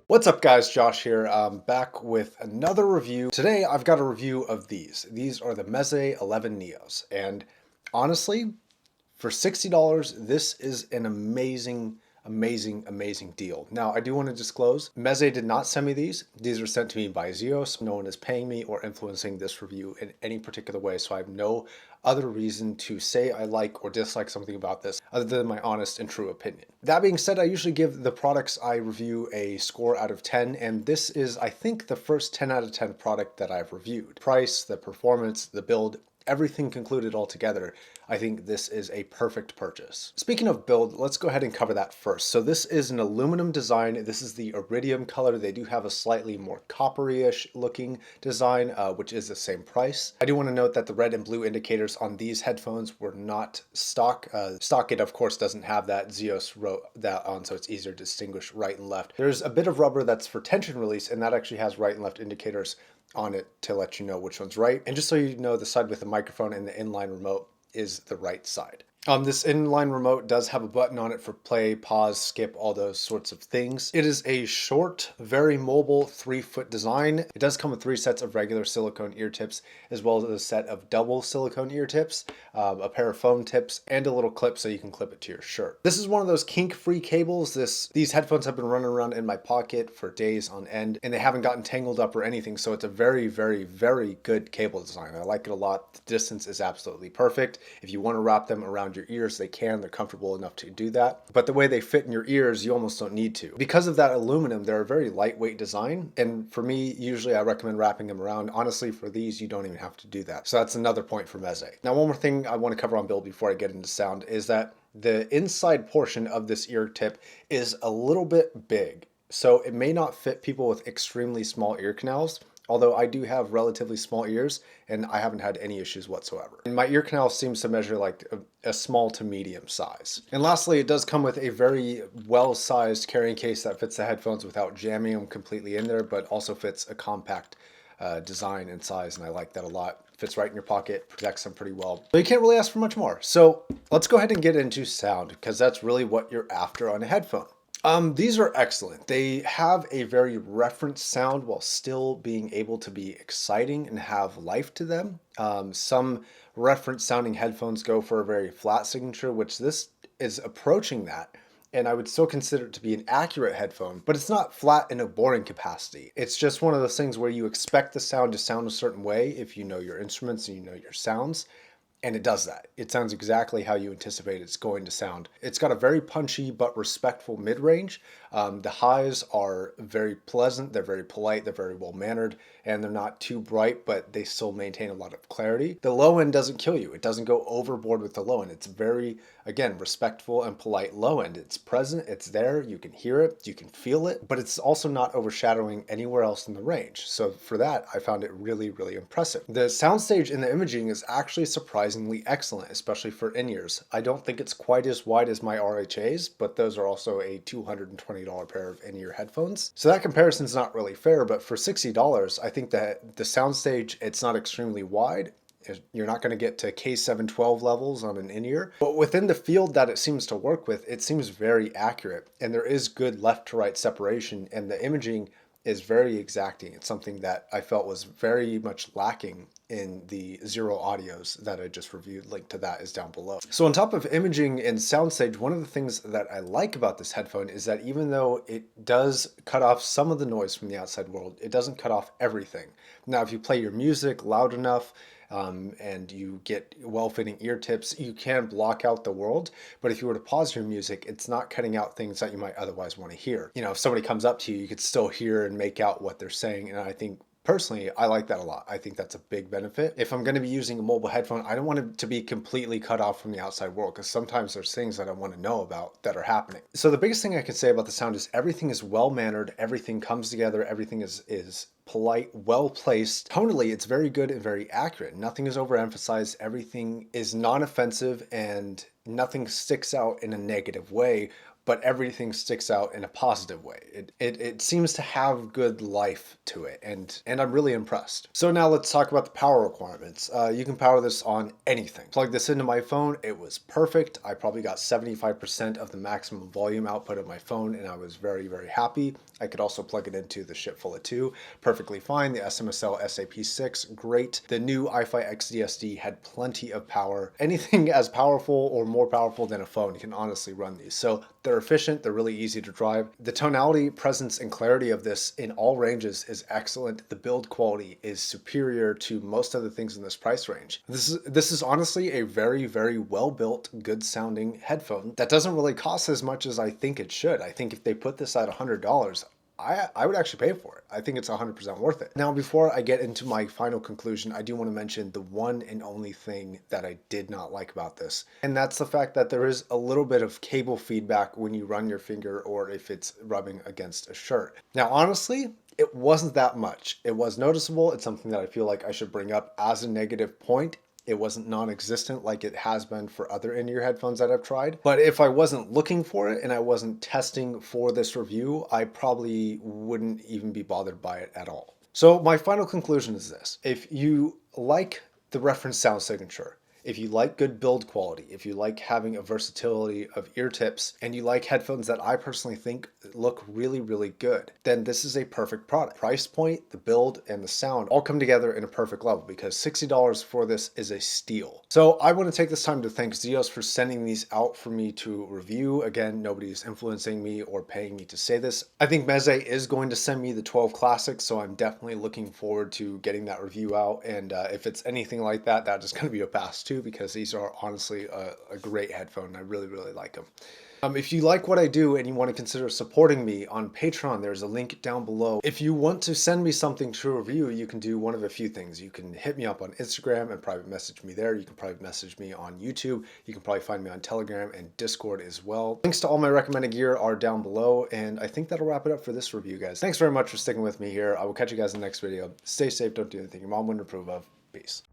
What's up guys, Josh here. I'm back with another review. Today I've got a review of these. These are the Meze 11 Neos. And honestly, for $60, this is an amazing deal. Now, I do want to disclose, Meze did not send me these. These were sent to me by Zeos. No one is paying me or influencing this review in any particular way, so I have no other reason to say I like or dislike something about this other than my honest and true opinion. That being said, I usually give the products I review a score out of 10, and this is, I think, the first 10 out of 10 product that I've reviewed. Price, the performance, the build, everything concluded all together, I think this is a perfect purchase. Speaking of build, let's go ahead and cover that first. So this is an aluminum design. This is the iridium color. They do have a slightly more coppery-ish looking design, which is the same price. I do want to note that the red and blue indicators on these headphones were not stock. Stock, it of course doesn't have that. Zeos wrote that on, so it's easier to distinguish right and left. There's a bit of rubber that's for tension release, and that actually has right and left indicators on it to let you know which one's right. And just so you know, the side with the microphone and the inline remote is the right side. This inline remote does have a button on it for play, pause, skip, all those sorts of things. It is a short, very mobile 3-foot design. It does come with 3 sets of regular silicone ear tips, as well as a set of double silicone ear tips, a pair of foam tips, and a little clip so you can clip it to your shirt. This is one of those kink-free cables. These headphones have been running around in my pocket for days on end, and they haven't gotten tangled up or anything, so it's a very good cable design. I like it a lot. The distance is absolutely perfect. If you want to wrap them around your ears, they can. They're comfortable enough to do that. But the way they fit in your ears, you almost don't need to. Because of that aluminum, they're a very lightweight design. And for me, usually I recommend wrapping them around. Honestly, for these, you don't even have to do that. So that's another point for Meze. Now, one more thing I want to cover on build before I get into sound is that the inside portion of this ear tip is a little bit big. So it may not fit people with extremely small ear canals, although I do have relatively small ears and I haven't had any issues whatsoever. And my ear canal seems to measure like a small to medium size. And lastly, it does come with a very well-sized carrying case that fits the headphones without jamming them completely in there, but also fits a compact design and size, and I like that a lot. Fits right in your pocket, protects them pretty well. But you can't really ask for much more. So let's go ahead and get into sound, because that's really what you're after on a headphone. These are excellent. They have a very reference sound while still being able to be exciting and have life to them. Some reference sounding headphones go for a very flat signature, which this is approaching that. And I would still consider it to be an accurate headphone, but it's not flat in a boring capacity. It's just one of those things where you expect the sound to sound a certain way if you know your instruments and you know your sounds. And it does that. It sounds exactly how you anticipate it's going to sound. It's got a very punchy but respectful mid-range. The highs are very pleasant, they're very polite, they're very well-mannered, and they're not too bright, but they still maintain a lot of clarity. The low end doesn't kill you. It doesn't go overboard with the low end. It's very, again, respectful and polite low end. It's present, it's there, you can hear it, you can feel it, but it's also not overshadowing anywhere else in the range. So for that, I found it really impressive. The soundstage in the imaging is actually surprisingly excellent, especially for in-ears. I don't think it's quite as wide as my RHAs, but those are also a $220 pair of in-ear headphones. So that comparison's not really fair, but for $60, I think that the soundstage, it's not extremely wide. You're not going to get to K712 levels on an in-ear, but within the field that it seems to work with, it seems very accurate, and there is good left to right separation, and the imaging is very exacting. It's something that I felt was very much lacking in the Zero audios that I just reviewed. Link to that is down below. So on top of imaging and soundstage, one of the things that I like about this headphone is that even though it does cut off some of the noise from the outside world, it doesn't cut off everything. Now, if you play your music loud enough, and you get well-fitting ear tips, you can block out the world. But if you were to pause your music, it's not cutting out things that you might otherwise want to hear. You know, if somebody comes up to you, you could still hear and make out what they're saying. And I think personally, I like that a lot. I think that's a big benefit. If I'm going to be using a mobile headphone, I don't want it to be completely cut off from the outside world, because sometimes there's things that I want to know about that are happening. So the biggest thing I can say about the sound is everything is well-mannered, everything comes together, everything is polite, well-placed. Tonally, it's very good and very accurate. Nothing is overemphasized. Everything is non-offensive and nothing sticks out in a negative way. but everything sticks out in a positive way. It seems to have good life to it, and I'm really impressed. So now let's talk about the power requirements. You can power this on anything. Plug this into my phone, it was perfect. I probably got 75% of the maximum volume output of my phone, and I was very, very happy. I could also plug it into the Shipfull 2, perfectly fine. The SMSL SAP6, great. The new iFi XDSD had plenty of power. Anything as powerful or more powerful than a phone can honestly run these. So they're efficient, they're really easy to drive. The tonality, presence, and clarity of this in all ranges is excellent. The build quality is superior to most of the things in this price range. This is honestly a very, very well-built, good-sounding headphone that doesn't really cost as much as I think it should. I think if they put this at $100, I would actually pay for it. I think it's 100% worth it. Now, before I get into my final conclusion, I do want to mention the one and only thing that I did not like about this. And that's the fact that there is a little bit of cable feedback when you run your finger or if it's rubbing against a shirt. Now, honestly, it wasn't that much. It was noticeable. It's something that I feel like I should bring up as a negative point. It wasn't non-existent like it has been for other in-ear headphones that I've tried. But if I wasn't looking for it and I wasn't testing for this review, I probably wouldn't even be bothered by it at all. So my final conclusion is this. If you like the reference sound signature, if you like good build quality, if you like having a versatility of ear tips, and you like headphones that I personally think look really, really good, then this is a perfect product. Price point, the build, and the sound all come together in a perfect level because $60 for this is a steal. So I want to take this time to thank Zeos for sending these out for me to review. Again, nobody's influencing me or paying me to say this. I think Meze is going to send me the 12 Classics, so I'm definitely looking forward to getting that review out. And if it's anything like that, that is going to be a pass too, because these are honestly a great headphone. I really, really like them. If you like what I do and you want to consider supporting me on Patreon, there's a link down below. If you want to send me something to review, you can do one of a few things. You can hit me up on Instagram and private message me there. You can private message me on YouTube. You can probably find me on Telegram and Discord as well. Links to all my recommended gear are down below, and I think that'll wrap it up for this review, guys. Thanks very much for sticking with me here. I will catch you guys in the next video. Stay safe, don't do anything your mom wouldn't approve of. Peace.